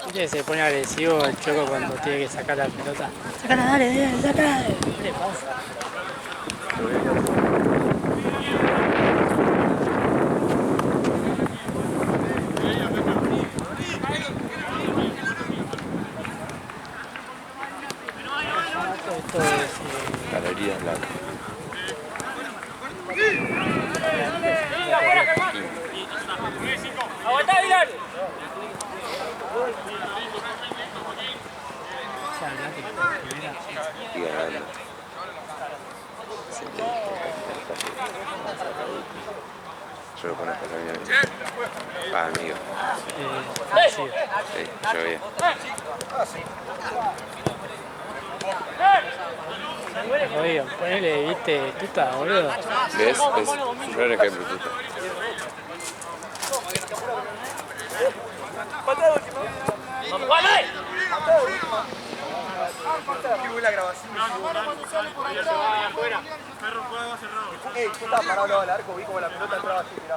Viste, se pone agresivo el Choco cuando tiene que sacar la pelota. ¡Sácala, dale, sácala! ¿Qué le pasa? Esto es... Galería Blanca. ¡Aguantá, Vidal! Y ganando. Yo lo conozco también. Ah, amigo. Sí, yo bien. Oiga, ponele, viste, tuta, boludo. ¿Ves? Es un gran ejemplo, Tuta. ¡Vamos, Juan! Qué buena grabación. Perro juega cerrado. Ey, tú estabas parado al lado del arco, vi como la pelota entraba así, mirá.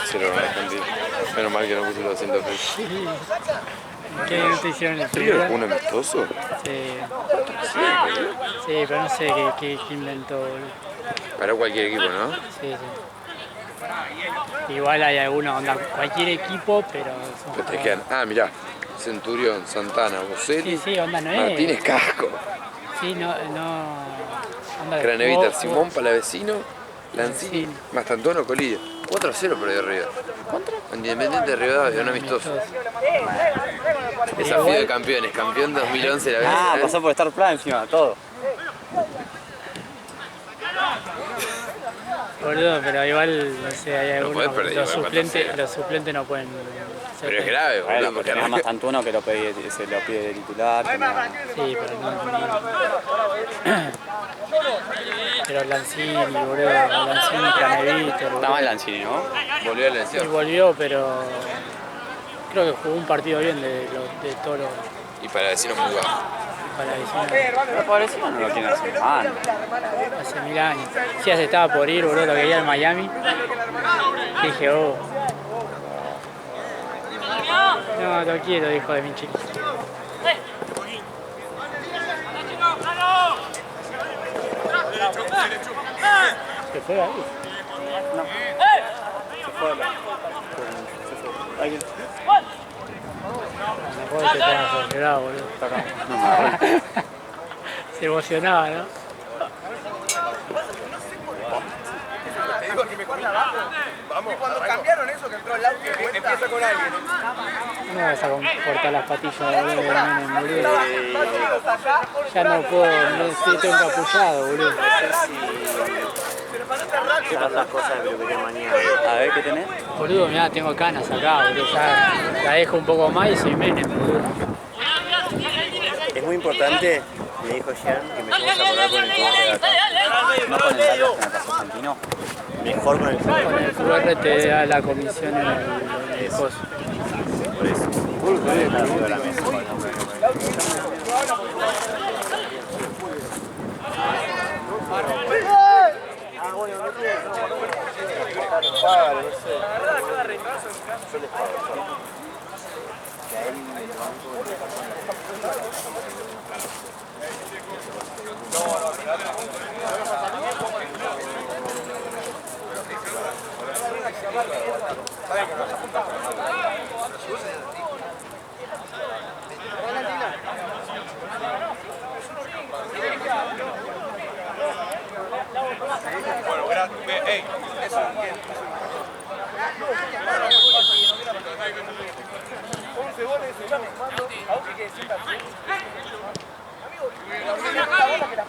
Se lo van a Argentina. Menos mal que no puso los 200 pesos. ¿Qué minuto hicieron el ¿Frío primer? un amistoso? Sí. Sí, pero no sé qué inventó, boludo. Para cualquier equipo, ¿no? Sí, sí. Igual hay algunos, onda, cualquier equipo, pero son Pero te quedan. Ah, mirá. Centurión, Santana, Boselli, Sí, onda no es. Martínez Casco, Sí, no. Onda de Granevita, juego- Simón Palavecino, Lanzini, Mastantuono, Colilla. 4-0 perdió River. ¿Contra? Independiente de Rivadavia, un amistoso. Desafío de campeones, campeón 2011 la vez. Ah, pasó por Star Plus encima, todo. Boludo, pero igual, no sé, hay No algunos. podés perder, Los igual, suplentes, 4-0. los suplentes no pueden. Pero es grave, Bueno, boludo, porque porque tenés más Antuno que se lo pide de titular. Sí, pero no. Pero Lanzini, boludo, Lanzini, Canevito. Está mal Lanzini, ¿no? volvió a la Y lesión. volvió, pero creo que jugó un partido bien de todos los Y Palavecino muy bajo. para Pero pobrecito no lo quieren hacer mal. hace 1000 años. Sí, ya se estaba por ir, boludo, lo quería en Miami. Dije, oh. No, lo quiero, hijo de mi chico. ¿Se fue ahí? Mejor que te tengas acelerado, boludo. Se emocionaba, ¿no? Te digo que me cuenta abajo. Vamos. Y cuando cambiaron eso, que entró el auto, empieza con alguien. No vas a cortar las patillas, boludo, de Menem, boludo. Ya no puedo, no estoy encapullado, boludo. ¿Qué tantas cosas de peluquería mañana? A ver, ¿qué tenés? Boludo, mirá, tengo canas acá, boludo. Ya la dejo un poco más y soy Menem, boludo. Es muy importante, me dijo Jean, que me puedo acordar con el QR de acá. No con el dato que me pasó Santino. Mejor con el QR. Con el QR te da la comisión en el coso. Por eso. Está arriba de la mesa. Bueno, gracias. Ey, eso bien. 11 goles, escuchame, aunque quede siempre así. Amigo, la bola que la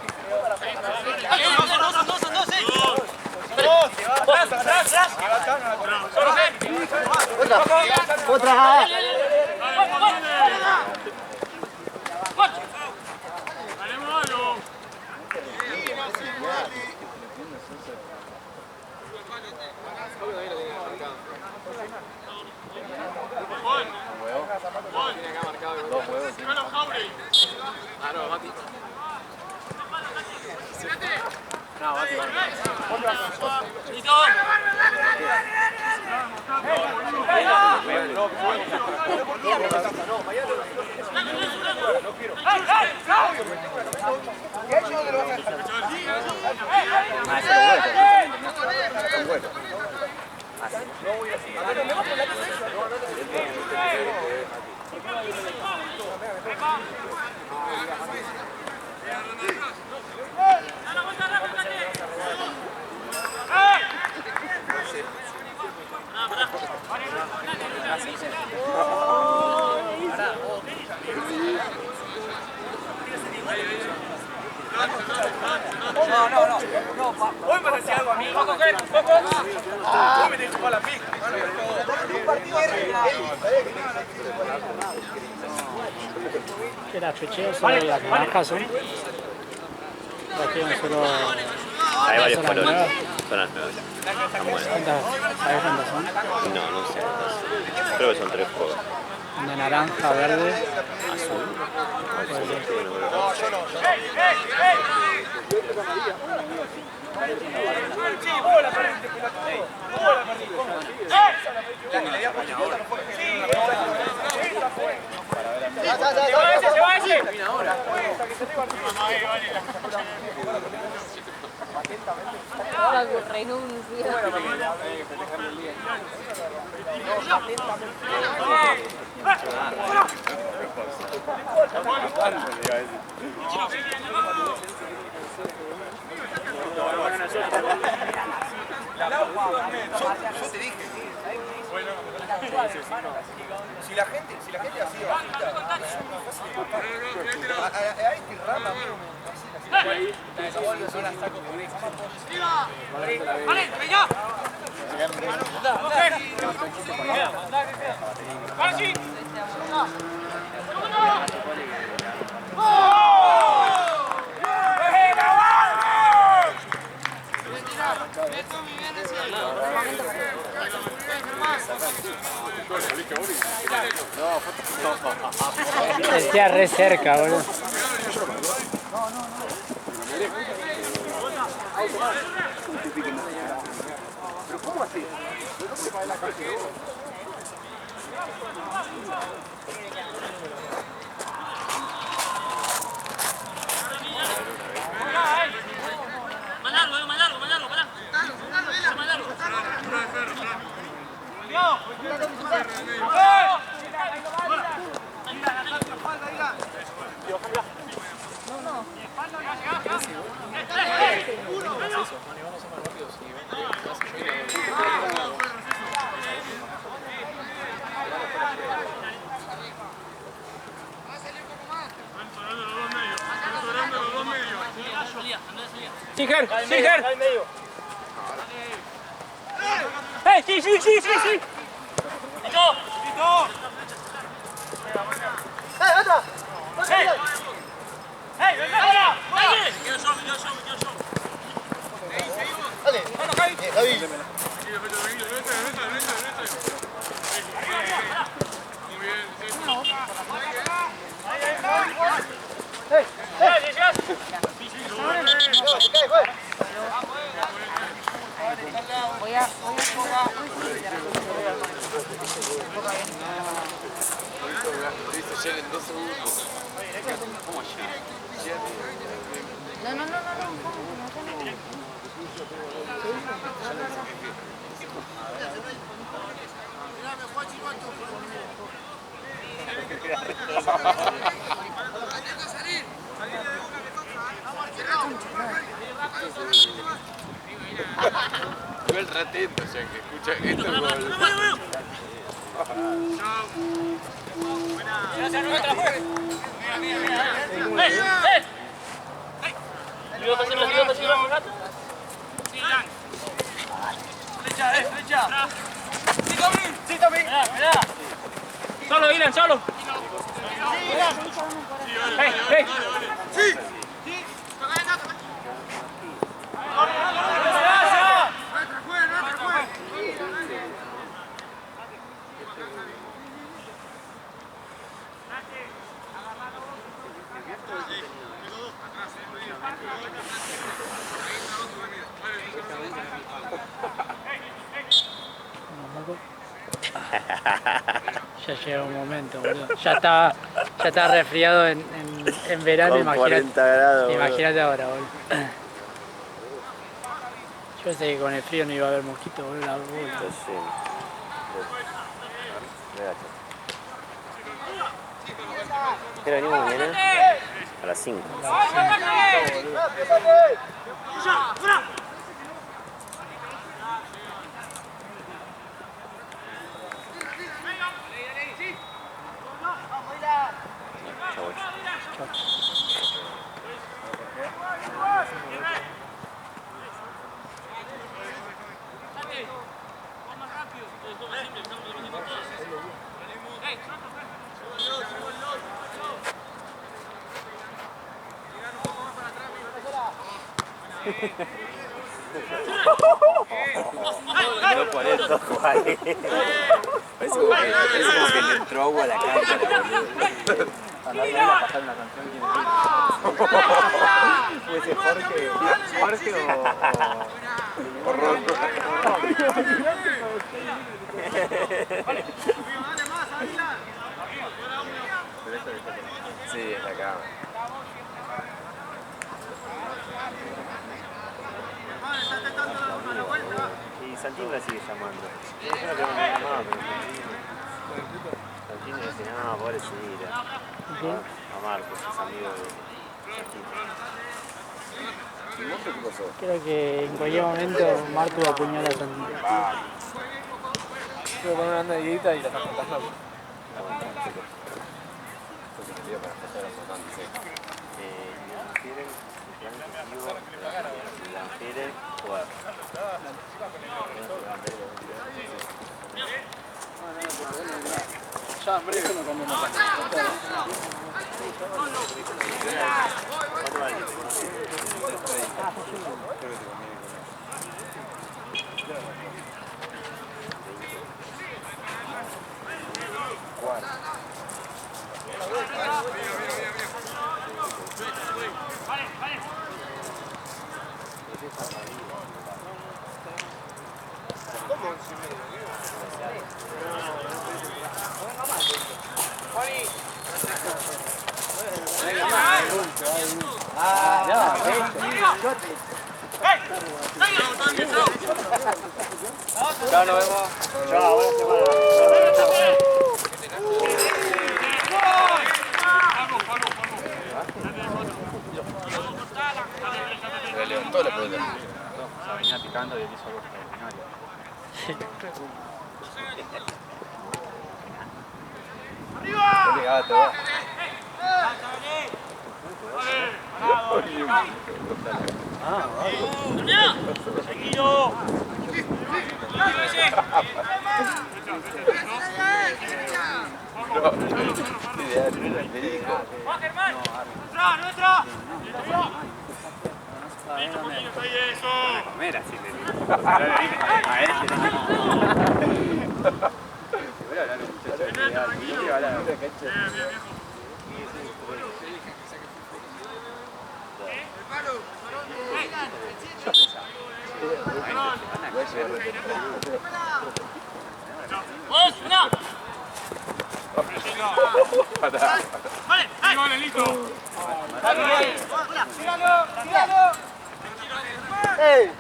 ¡Otra! ¡Haremos algo! Hoy me decía algo a mí. Hoy me te chupó la pija. Que las pecheras solo las naranjas son. Ya quedan solo. Hay varios son las colores. nuevas. Son las nuevas. Están buenas. ¿Sabes cuántas son? No, no sé. Creo que son 3 juegos. De naranja, verde. Azul. Sí, bola perdiste, bola perdiste. Se va ese. La renuncia. Yo te dije. Si la gente así bajita, es muy fácil de matar. A este rama, no la saco por ahí. ¡Vale, venga! ¡Vale, sí! Está re cerca, boludo. Siger, Siger. ¡Eh, sí! ¡Listo! ¡Otra! ¡Hey, venga! ¡Dale! Quedo yo. Dale. David. Voy a Dice Jen en 2 segundos. Igual re atento, ya que escucha esto gol. Flecha. Sí, Tommy. Solo, Ilan, solo. ¡Hey! Sí. Ya llega un momento, boludo. Ya estaba resfriado en verano, Con 40 grados, boludo. imagínate ahora, boludo. Yo pensé que con el frío no iba a haber mosquitos, boludo. La bola. Sí. ¿Qué hora venimos mañana? A las 5. No por eso, Juan. Parece como que le entró agua a la cancha. Cuando alguien va a pasar una canción, ¿quién es? Jorge o Ronco. Sí, es la cama. Y Santino la sigue llamando. Yo no tengo ni llamado, pero Santino dice, no, pobrecita. A Marcos, es amigo de Santino. ¿Y vos qué pasó? Creo que en cualquier momento Marco apuñala a Santino. Quiero poner una negrita y la están contando. Ya, hombre, eso no cambió nada. Chao, nos vemos. Chao, buena semana. Le levantó la pelota. O sea, venía picando y él hizo algo extraordinario. Qué gato. Comer así a él Vale, listo. ¡Tíralo! ¡Ey!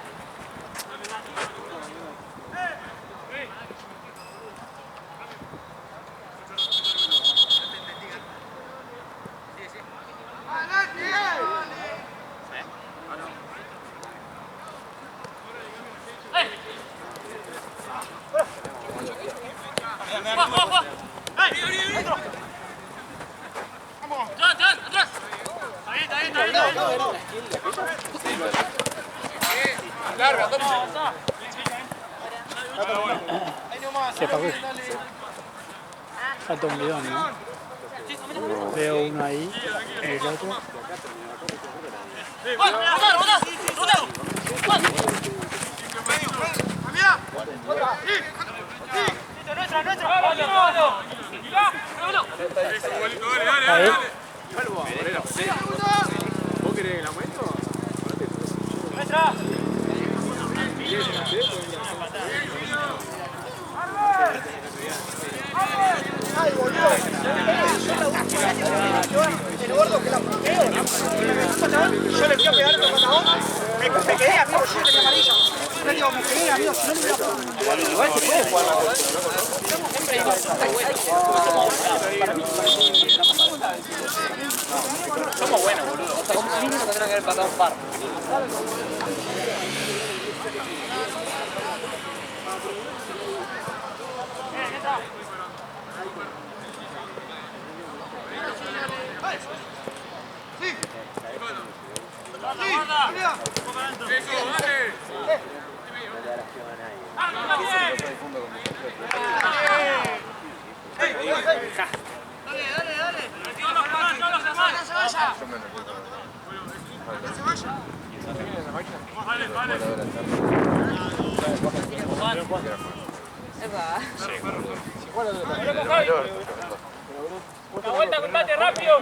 Se apagó. Falta un bidón, ¿no? Veo uno ahí y el otro. Dale, dale, Ahí. dale. ¿Vos querés el aumento? Ay, boludo. El gordo que la punteo, ¿no? Yo le fui a pegar con patadón. Me quedé, amigo, yo tenía amarilla. Yo digo, me quedé, amigo, si no le iba a pegar. Igual se puede jugar la cosa, ¿no? Somos buenos, boludo. Como mínimo tendrán que haber pasado un par. Una vuelta, combate rápido.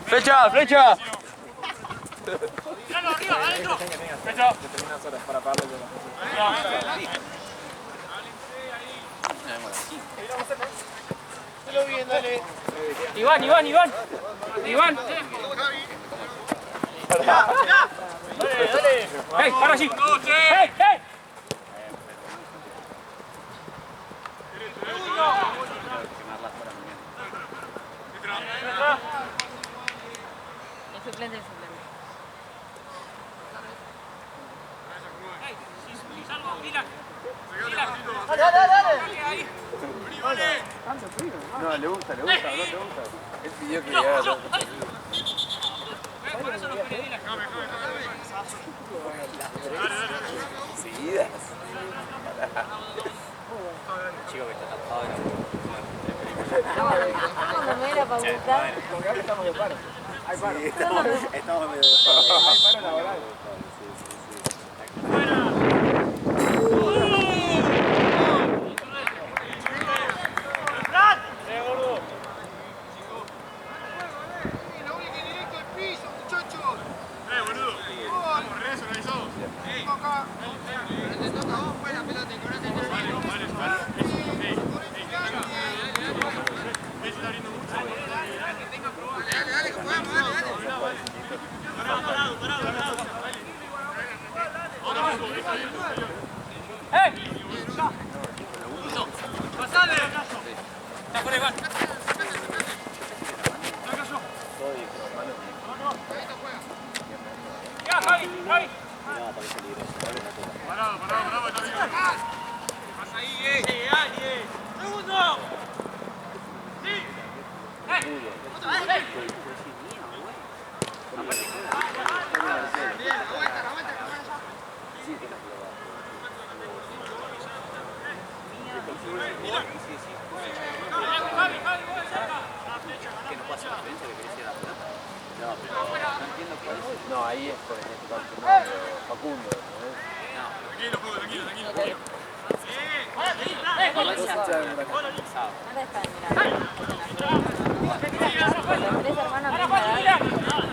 ¡Flecha! ¡Flecha! Iván. ¡Hey, para allí! ¡Hey! El suplente. No, le gusta, no te gusta. Él pidió que le haga. Seguidas. Chico que está tapado. Cuando me era para buscar. Estamos de paro. Hay paro. Estamos medio de paro. Hay paro laboral. No, ahí es por ejemplo Facundo. Tranquilo. Ahora está, mira. Tres hermanas pintadas.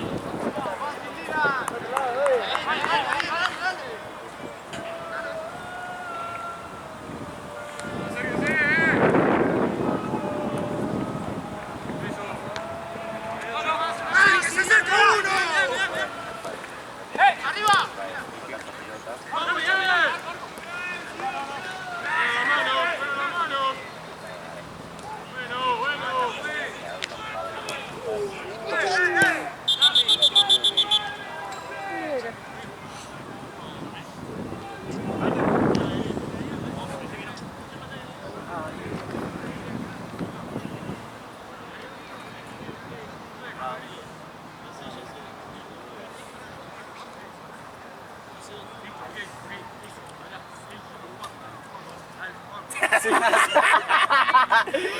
Sí.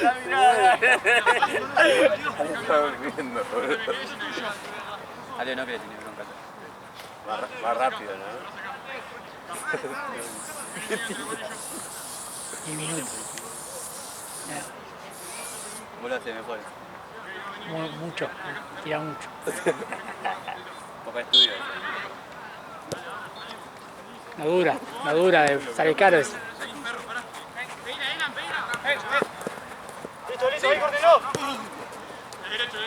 La mirada. Está durmiendo, boludo. Ale no que le tiene bronca. Va rápido, ¿no? 10 minutos. Vos lo haces mejor. Mucho, tira mucho. Poca estudio. La dura, sale caro eso. Listo, listo, ahí coordinó. Derecho.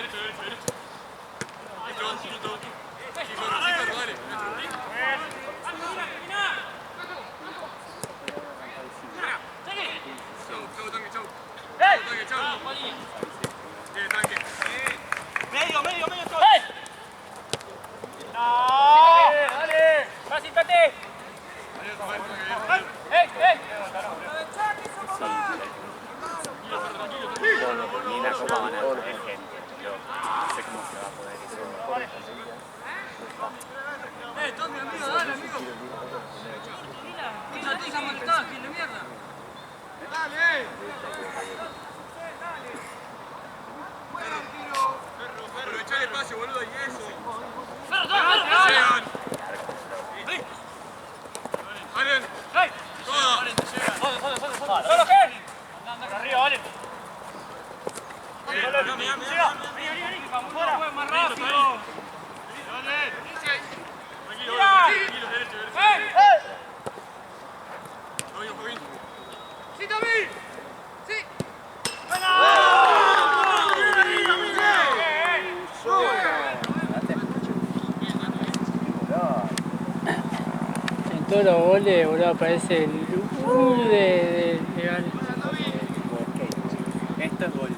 Medio todo. Dale. Más impate. Ni una copa van a tener gente. No sé cómo se va a poder eso. Todos mis amigos, dale, amigo. Mira, todos amonestados, que la mierda. Dale. Aprovechá el espacio, boludo, y eso. Valen. Todo. Solo que. Arriba, vale. Vení. Vamos, más rápido. Dale. Tranquilo, derecho. ¡Sí, Tommy! ¡Sí! En todos los goles, boludo, aparece el de legal. Esto es gol.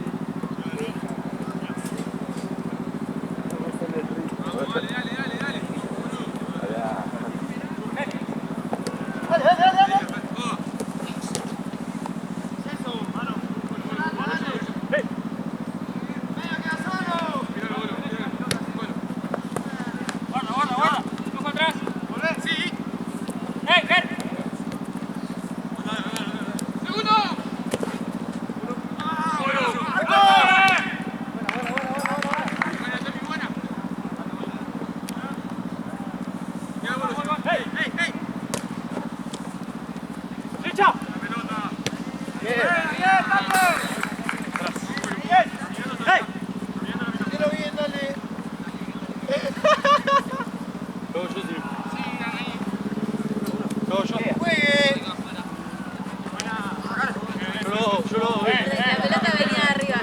La pelota venía arriba.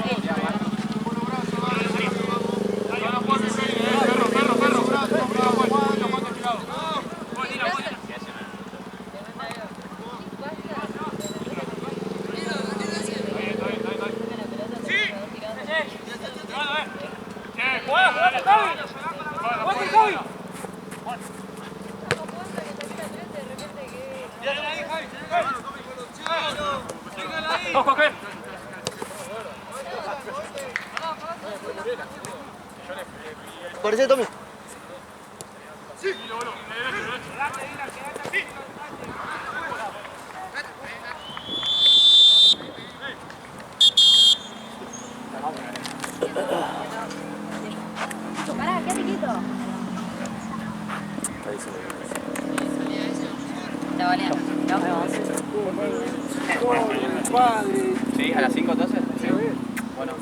¡Ojo, ¿qué? Parece Tommy. Pará, quédate quieto. Está baleando. Nos vemos. ¿Sí? ¿A las 5 entonces? Sí. Bueno.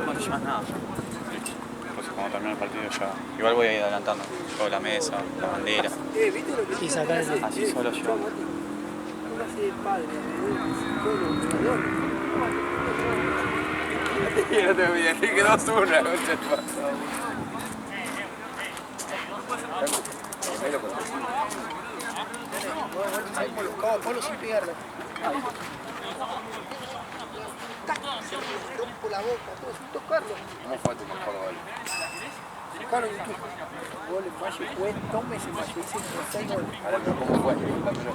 No llevas nada. Entonces cuando termine el partido ya. Igual voy a ir adelantando. Llevo la mesa, la bandera. Y sacar el... Así solo llevamos. No te voy a decir que 2-1, concha. Tocaba Pablo sin pegarla. Rompo la boca, todo sin tocarlo. ¿Cómo fue tu mejor gol? Buscalo en YouTube. Gol en Valle fue 2 meses más, yo hice 6 goles. Ahora, pero ¿cómo fue? Contámelo.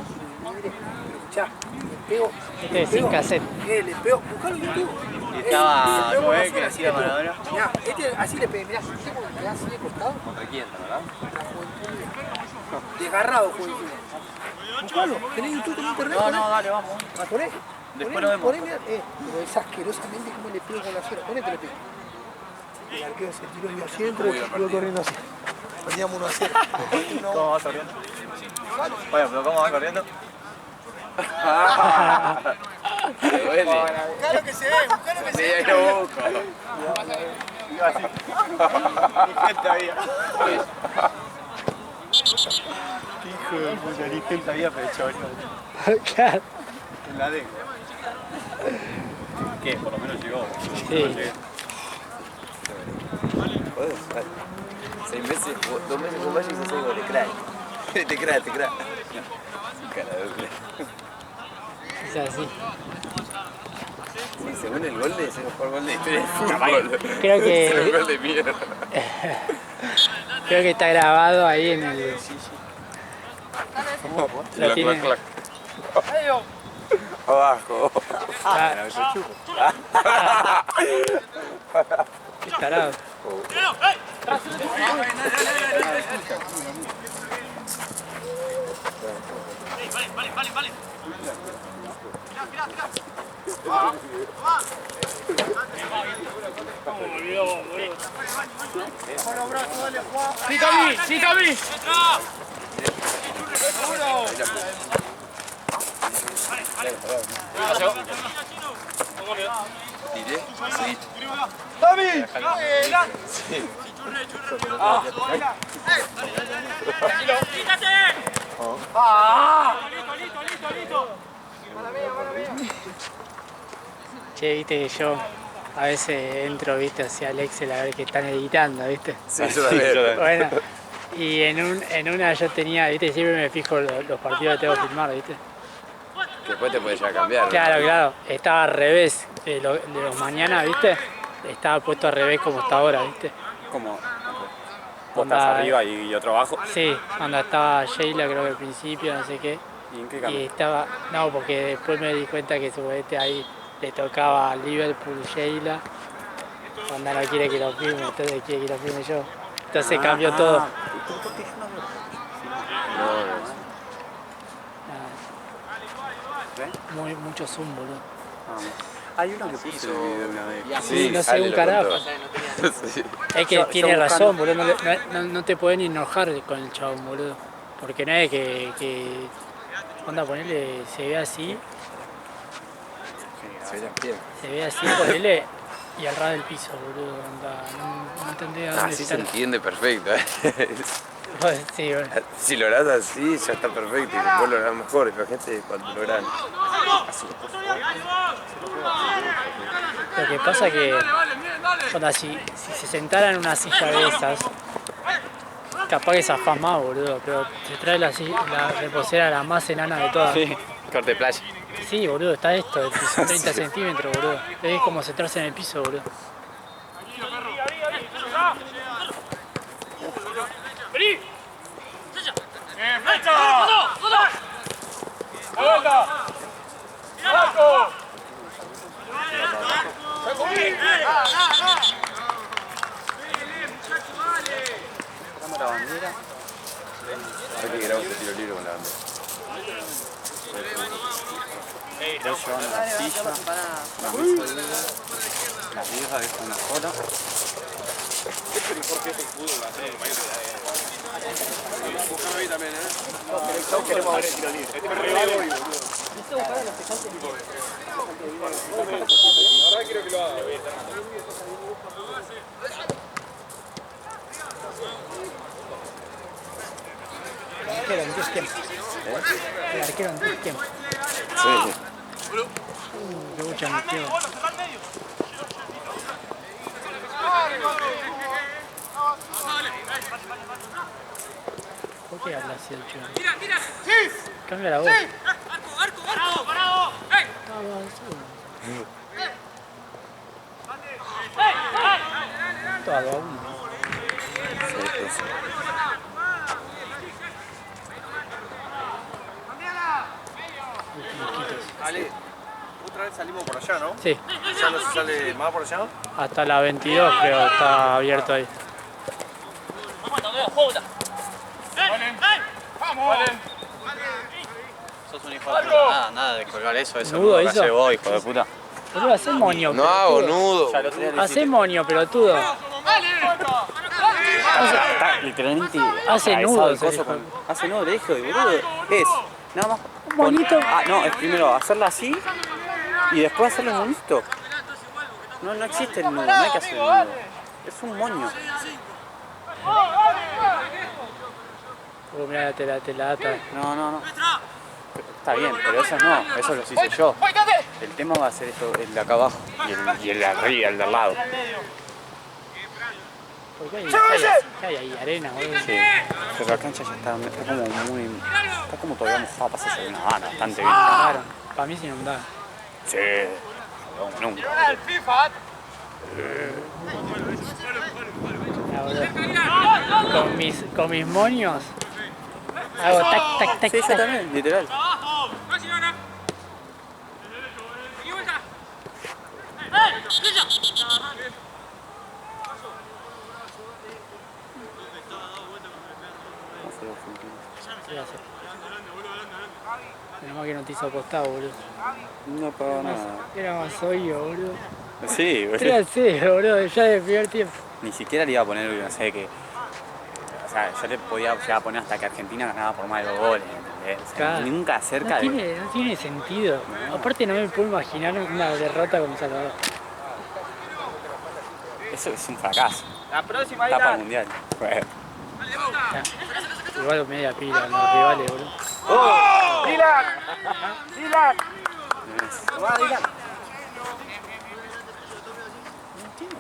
Mire, escuchá, le pego. Este es sin cassette. Le pego, buscalo en YouTube. Estaba Le pego Joel, más que una, hacía así le Maradona. pego. Mirá, así le pegué, mirá, si tengo que quedar así de costado, ¿Contra quién, verdad? la juventud. Desgarrado juventud. Buscalo, tenés YouTube, tenés internet. No, dale, vamos. Poné. Después lo vemos. Poné, mirá, pero es asquerosamente como le pego con la suela. Ponete le pego. El arquero se tiró y así entró y estuvo corriendo así. Perdíamos 1 a 0. ¿Cómo vas corriendo? Bueno, pero ¿cómo vas corriendo? Me duele. Buscá lo que se ve, buscá lo que se Sí, ve. ahí lo busco. Iba así. Ni gente había. Hijo de puta, ni gente había pechón. Claro. En la D. ¿Qué? Por lo menos llegó. Sí. Joder, 6 meses, 2 meses con Valle y 6 goles, crack. Te crack. Cara de doble. Es así. Sí, según el gol es el mejor gol de historia del fútbol. Creo que- Es un gol de mierda. Creo que está grabado ahí en el... Lo tiene... Abajo. Ah, qué tarado. Vale. Sí, Cami. ¿Tiré? Sí. Sí. Listo. Che, viste que yo a veces entro, viste, hacia el Excel a ver que están editando, viste. Sí, yo también. Bueno, y en una yo tenía, viste, siempre me fijo los partidos que tengo que filmar, viste. Que después te puedes llegar a cambiar. ¿no? Claro, estaba al revés, de los mañana, viste, estaba puesto al revés como está ahora, viste. Como vos Onda- estás arriba y otro abajo. Sí, cuando estaba Sheila creo que al principio, no sé qué. ¿Y en qué Y cambio? estaba, no, porque después me di cuenta que supuestamente ahí le tocaba a Liverpool Sheila. Onda no quiere que lo filme, entonces quiere que lo filme yo. Entonces cambió todo. No. Mucho zoom, boludo. Hay uno que puso el video una vez. Sí, no sé Ale un lo carajo. contó. Sí. Es que Yo tiene buscando- razón, boludo. No te pueden enojar con el chabón, boludo. Porque no es que onda, ponerle, se ve así, Se ve las piernas. se ve así, ponerle y al ras del piso, boludo. Onda, no entendés a dónde Así se está. entiende perfecto. Sí, bueno. Si lográs así, ya está perfecto. Y vos lográs mejor. Imagínate cuando lográs así. Lo que pasa que onda, si se sentara en una silla de esas, capaz que zafás más, boludo, pero te trae la reposera la más enana de todas. Sí, corte de playa. Sí, boludo, está esto, de 30 centímetros, boludo. Es como sentarse en el piso, boludo. Vení. ¡Flecha! ¡La vuelta! ¡Marco! Damos la bandera. Hay que grabar ese tiro libre con la bandera. Dos llevando la silla. La mesa de la birra deja una sola. Todos queremos ver el tiro libre. El arquero en 10 tiempos. El arquero en 10 tiempos. Sí. Qué mucha metió. ¿Por qué habla así el chico? Cambia la voz. Todo a 1. Ale, otra vez salimos por allá, ¿no? Sí, ¿Ya no se sale más por allá? hasta la 22 creo está abierto ahí. Sos un hijo de puta. Nada de colgar eso Nudo que hizo. hace vos, hijo de puta. Boludo, hacé moño, No hago pelotudo. nudo. Ya el otro día le Hacé hiciste. moño, pelotudo. Está literalmente Hace atravesado nudo, el se coso dijo. con- Hace nudo, le dije, boludo. Es nada más. Un monito. No, es primero hacerlo así y después hacerlo en monito. No, no existe el nudo, no hay que hacer el nudo. Es un moño. Mirá, te la ata. No. Está bien, pero eso no, eso lo hice yo. El tema va a ser esto, el de acá abajo y el de arriba, el de al lado. Porque hay ahí arena, boludo. Sí, pero la cancha ya está como muy. Está como todavía mojada para hacerse una gana, bastante bien. Claro, para mí se inundaba. Sí, no, nunca. Ah, boludo. Con mis moños hago tac, tac, tac, Sí, yo tac. también, literal. Sí, hace. Menos mal que no te hizo acostado, boludo. No pagó nada. Era más hoyo, boludo. Sí, 3-0, boludo, ya de primer tiempo. ni siquiera le iba a poner, no sé, que. O sea, yo le podía llegar a poner hasta que Argentina ganaba por más de 2 goles, ¿entendés? O sea, Claro. nunca cerca No tiene sentido. Aparte no me puedo imaginar una derrota con Salvador. Eso es un fracaso. La próxima Está para el mundial. Bueno. Igual media pila, los rivales, boludo. ¡Dylan! ¡Dylan! Tomá, Dylan.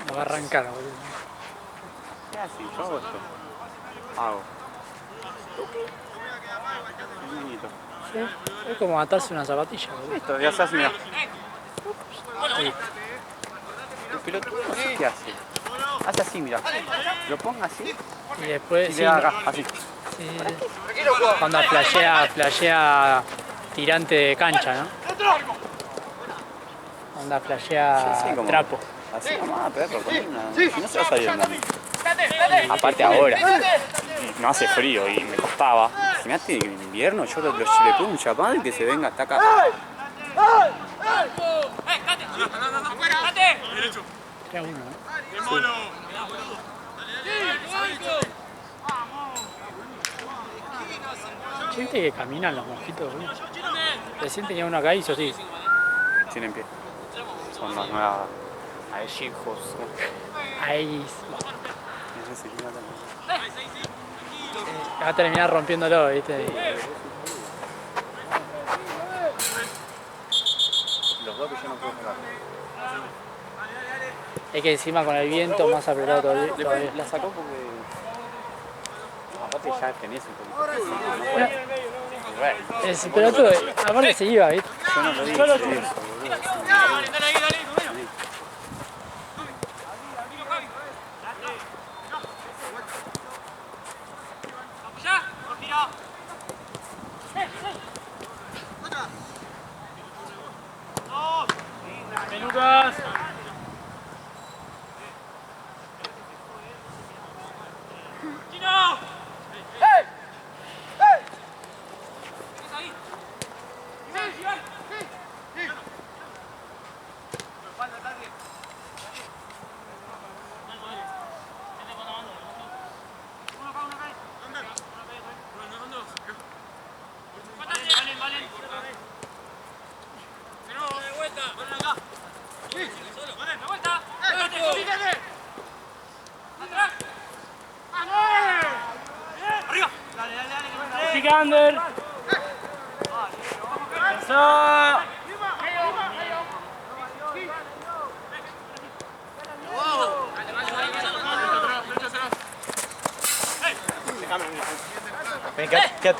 No va a arrancar, boludo. ¿Qué haces? Yo hago esto. Hago. Un moñito. Sí, es como atarse una zapatilla, boludo. Listo, ya se hace, mira. Sí. El pelotudo no sé qué hace. Hace así, mira. Lo ponga así Y después, y sí, le da acá, así. sí, cuando flashea tirante de cancha, ¿no? Cuando flashea Sí, como- trapo. Así nomás, perro, con una. Si no se va a salir andando. Aparte ahora, no hace frío y me costaba. Imagínate que en invierno yo le pongo un chapado y que se venga hasta acá. 3-1, ¿no? Che, ¿viste que caminan los mosquitos, boludo? Recién tenía uno acá y hizo así. Tienen pie. Son las nuevas hijos. Ahí. Va a terminar rompiéndolo, ¿viste? Los dos que yo no puedo pegar. Es que encima con el viento más apretado todavía. La sacó porque. Aparte ya tenés un poquito. No puede. Bueno, Pero tú, aparte se iba, ¿viste? yo no lo dije eso, boludo. Lucas. Sikander. Eso. Ven, quédate.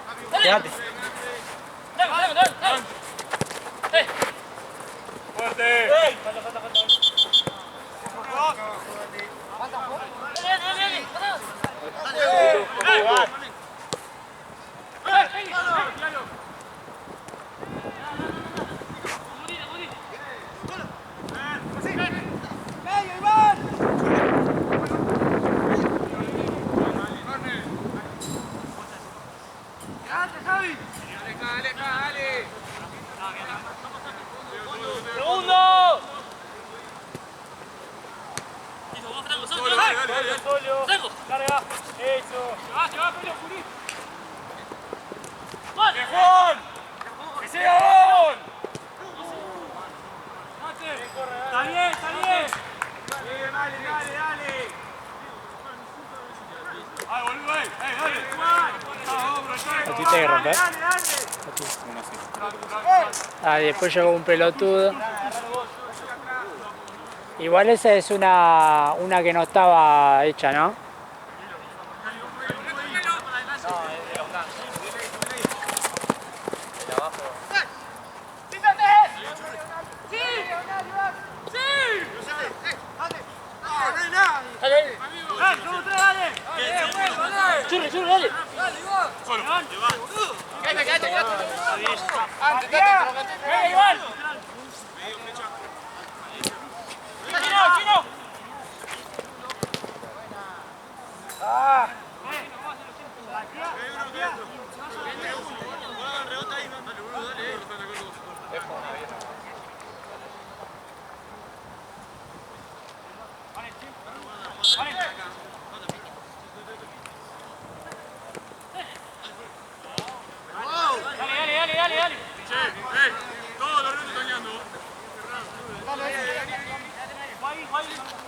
¿A ti te hay que romper? Ah, y después llegó un pelotudo. Igual esa es una que no estaba hecha, ¿no?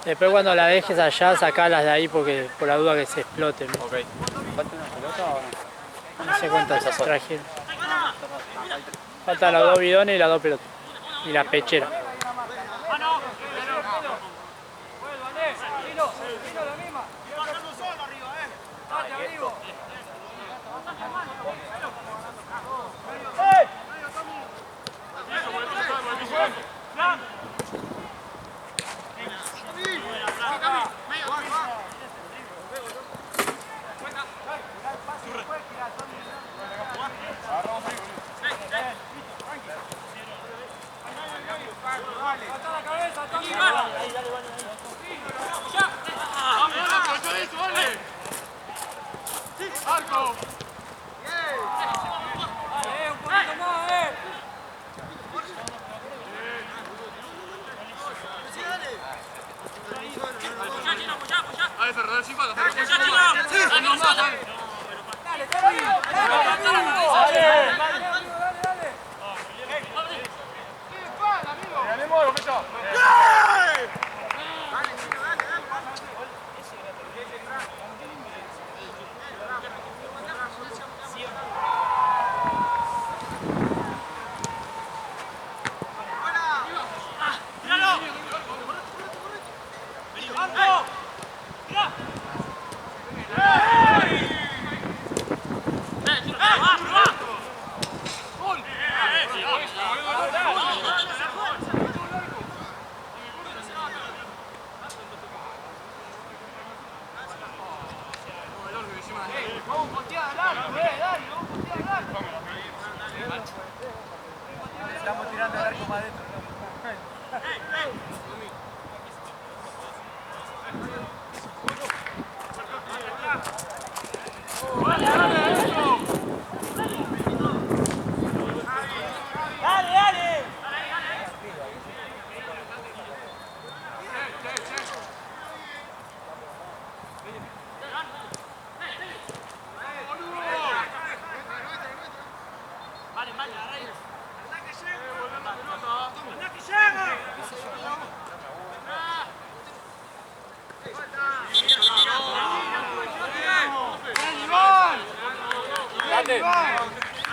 Después cuando la dejes allá, sacalas de ahí porque por la duda que se exploten. Ok. ¿Falta una pelota o no? No sé cuántas trajeron. Faltan los 2 bidones y las 2 pelotas. Y la pechera. Estamos tirando el arco más adentro.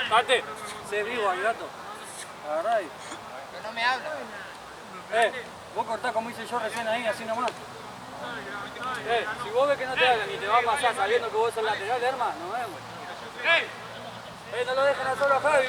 Date. Se vivo ahí, gato. Agarrá ahí. Pero no me habla. Vos cortás como hice yo recién ahí, así nomás. Si vos ves que no te hablan ni te va a pasar sabiendo que vos sos lateral, hermano, nos vemos. No lo dejen a solo a Javi.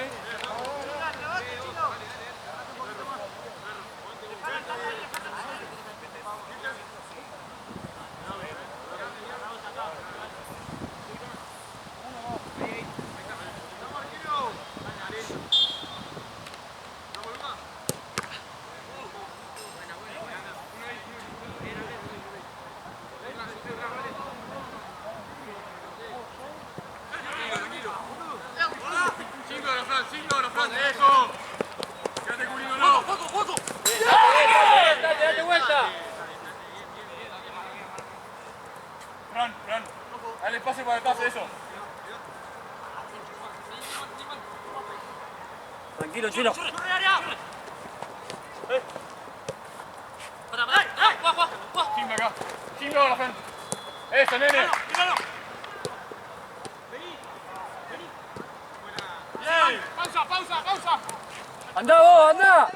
Tranquilo, Chino. Timbre acá. Timbre a la gente. Eso, nene. Pausa. ¡Andá vos, andá!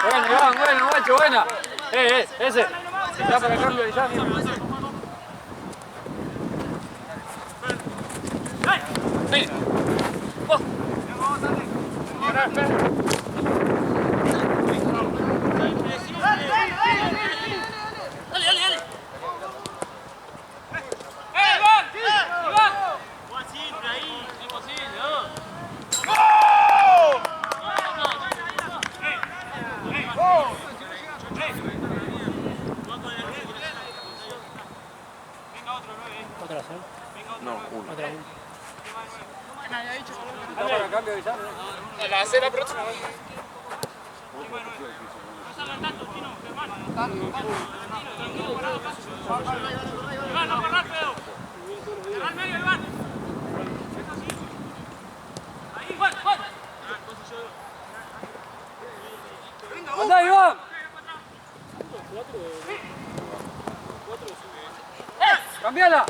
Bueno, Iván, bueno, macho, buena. Ese. Ya para el cambio de ya. ¿Otra cero? No, uno. Otra uno. Ya para el cambio de ya. La hace la próxima. ¡Andá, Iván! ¡Cambiala!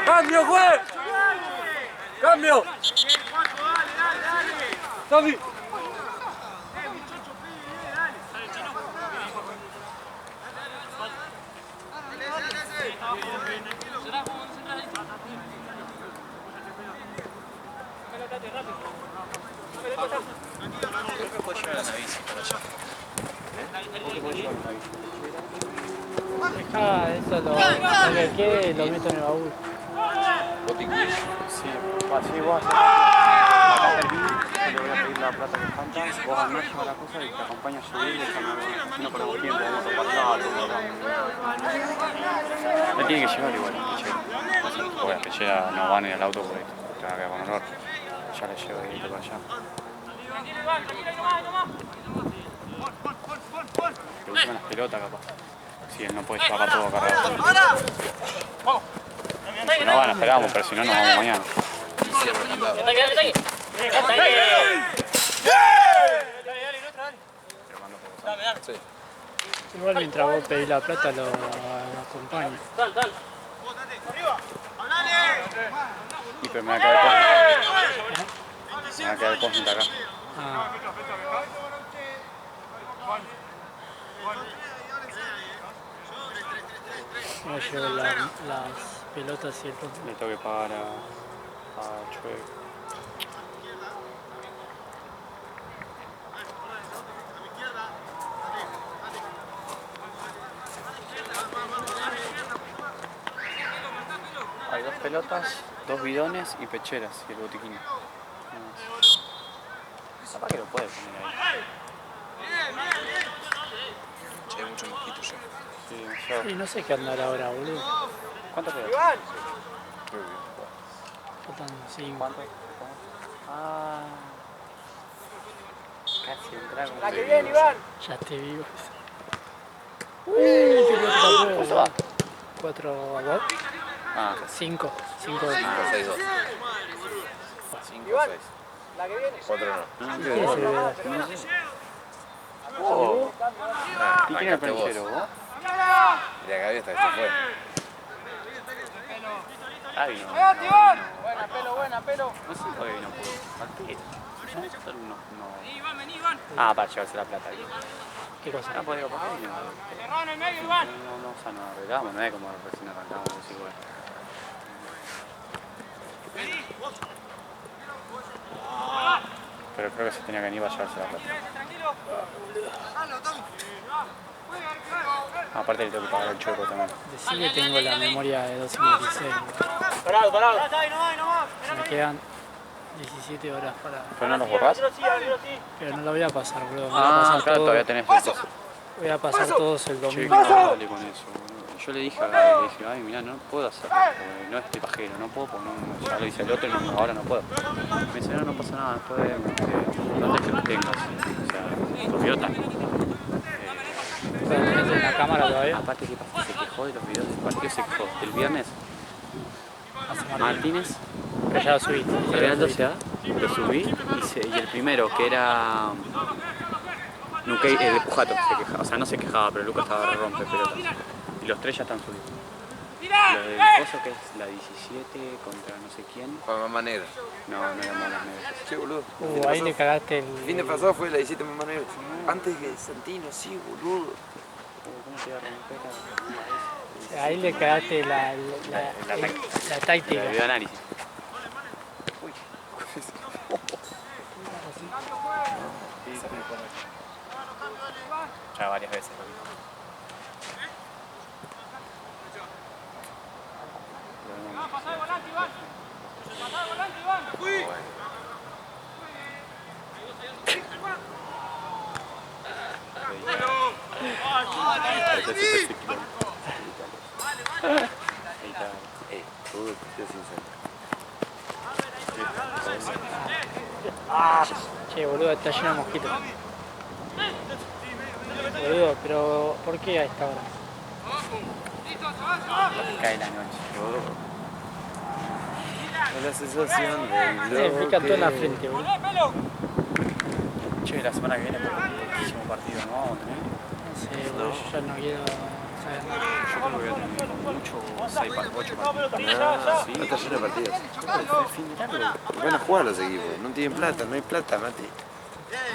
¡Cambio, juez! ¡Cambio! ¡Tommy! Creo que puedo llevar la bici para allá. Eso lo que quede lo meto en el baúl. ¿Vos te incluís? Sí, así vos acá termino, le voy a pedir la plata que falta, vos andás, lleva la cosa y te acompaño a subir y no perdemos tiempo, vamos a pasar, me tiene que llevar igual, Pechera. Porque Pechera no va ni al auto porque te va a quedar con olor. Ya le llevo directo para allá. Le gustan las pelotas capaz. Si él no puede llevar todo cargado. Si no van, esperamos, pero si no, nos vamos mañana. Cierro el candado. Sí. Igual mientras vos pedís la plata lo acompaño. Y pero me va a quedar cosmic. Me va a quedar cosmic acá. Ah, no llevo las pelotas y el rojo. Le tengo que pagar a Chue. Hay 2 pelotas, 2 bidones y pecheras y el botiquín. Capaz que lo puede poner ahí. Che, hay muchos mosquitos ya. Sí, demasiado. Y no sé qué andar ahora, boludo. ¿Cuántas pelotas? Faltan 5. ¿Cuántas? Ah. Casi entraron. La que viene, Iván. Ya te vivo. Uy, ¿Cuánto va? 4 a 2. Ah, 5. 5 5, 6, 2. 5, 6. La que viene. 4 no. no ¿Qué entiendo. es el verdad? Oh, ¿y quién es el Arrancaste vos. peluquero, vos? Mirá, Gaby hasta que se fue. Ah, vino. Buena, pelo, buena, pelo. No sé por qué vino por no. Ah, para llevarse la plata. ¿Qué cosa? Ah, pues digo, ¿por qué vino? Cerrado en el medio, Iván. No, o sea, nos arreglamos, no es como recién arrancamos, así bueno. Pero creo que se tenía que venir para llevarse la plata. Aparte le tengo que pagar el chueco también. Decí que tengo la memoria de 256. Parado. Me quedan 17 horas para... ¿Pero no los borrás? Pero no lo voy a pasar, bro. Voy a Ah, pasar claro, todo. todavía tenés el coso. Voy a pasar todos el Che, domingo. qué dale con eso, boludo. yo le dije a Gaby, mirá, no puedo hacerlo, porque no estoy pajero, no puedo, porque no, ya lo hice el otro y no, ahora no puedo. Me dice, no pasa nada, después vemos, no te tengas, o sea, sos idiota. ¿Lo tenés en la cámara todavía? Aparte, ¿qué pasa? Se quejó de los videos del partido, se quejó del viernes. Martínez, Pero ya lo subí. Real 12A, lo subí y el primero, que era Nuque, el Pujato, se quejaba, o sea, no se quejaba, pero Lucas estaba re rompe pelotas. Y los tres ya están subidos. Lo del coso que es la 17 contra no sé quién. Mamá negra. No era Malas Negras. Che, boludo. Ahí le cagaste el... El fin de pasado fue la 17 Mamá negra. Antes que Santino, sí, boludo. ¿Cómo te iba a romper? Ahí le cagaste la táctica. El video de análisis. Ya varias veces lo vi. Che, boludo, está lleno de mosquitos. Boludo, pero ¿por qué a esta hora? Cae la noche. Es la sensación de Me pica todo en la frente, boludo. Che, la semana que viene muchísimo partido, ¿no? Vamos a tener. No sé, boludo, yo ya no quiero saber nada. Yo creo que voy a tener como mucho 6 para 8 partidos. Ah, Sí, no está lleno de partidos. el fin de largo. Van a jugar los equipos. No tienen plata, no hay plata, Mati. No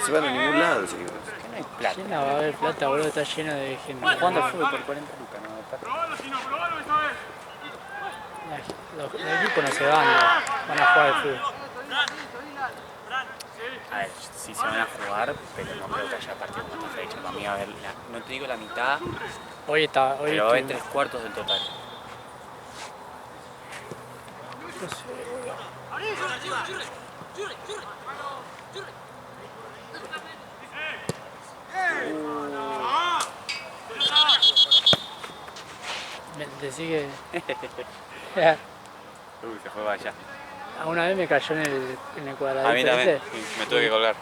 se van a ningún lado los equipos. No hay plata. ¿Quién la va a ver plata, boludo? Está lleno de gente. Jugando al fútbol por 40 lucas, no hay plata. Los equipos no se van a jugar al fútbol. A ver, sí se van a jugar, pero no creo que haya partido con esta fecha. Para mí va a haber, no te digo la mitad, Hoy está... Hoy pero va a haber 3/4 del total. Decí que... Uy, se fue para allá. Una vez me cayó en el cuadradito A mí también, ese. sí, me tuve que colgar.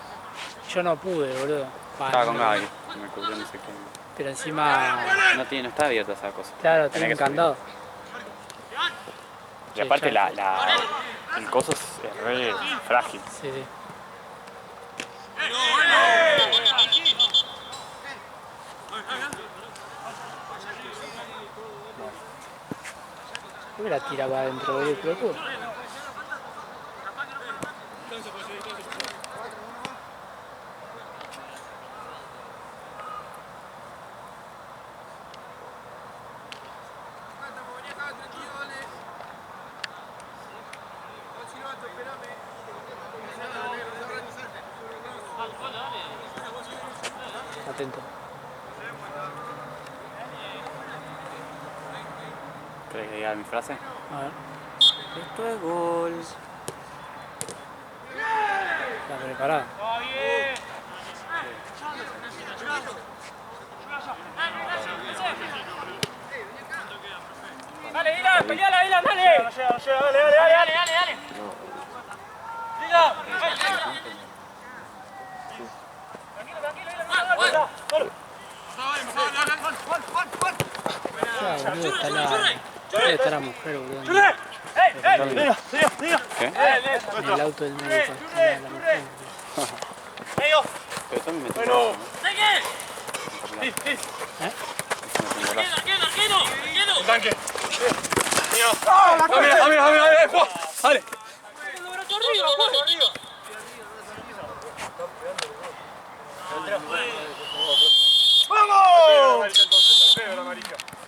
Yo no pude, boludo. Estaba con no. Gaby, me cubrió no sé qué. Pero encima... No está abierta esa cosa. Claro, Tenés tiene que un candado. Y aparte el coso es re frágil. Sí, sí. ¿Por qué la tira para adentro, boludo? Pelotudo. Atento. ¿Querés que diga mi frase? A ver. Esto es gol. La preparada. Dale, Dylan, peleala, Dylan, dale. Dale. Dylan. Ya, boludo, está la... Debe estar la mujer, boludo. ¿Qué? En el auto del médico. Está la mujer. Pero Tommy me tiene Tanque. Mío. Dale. Arriba.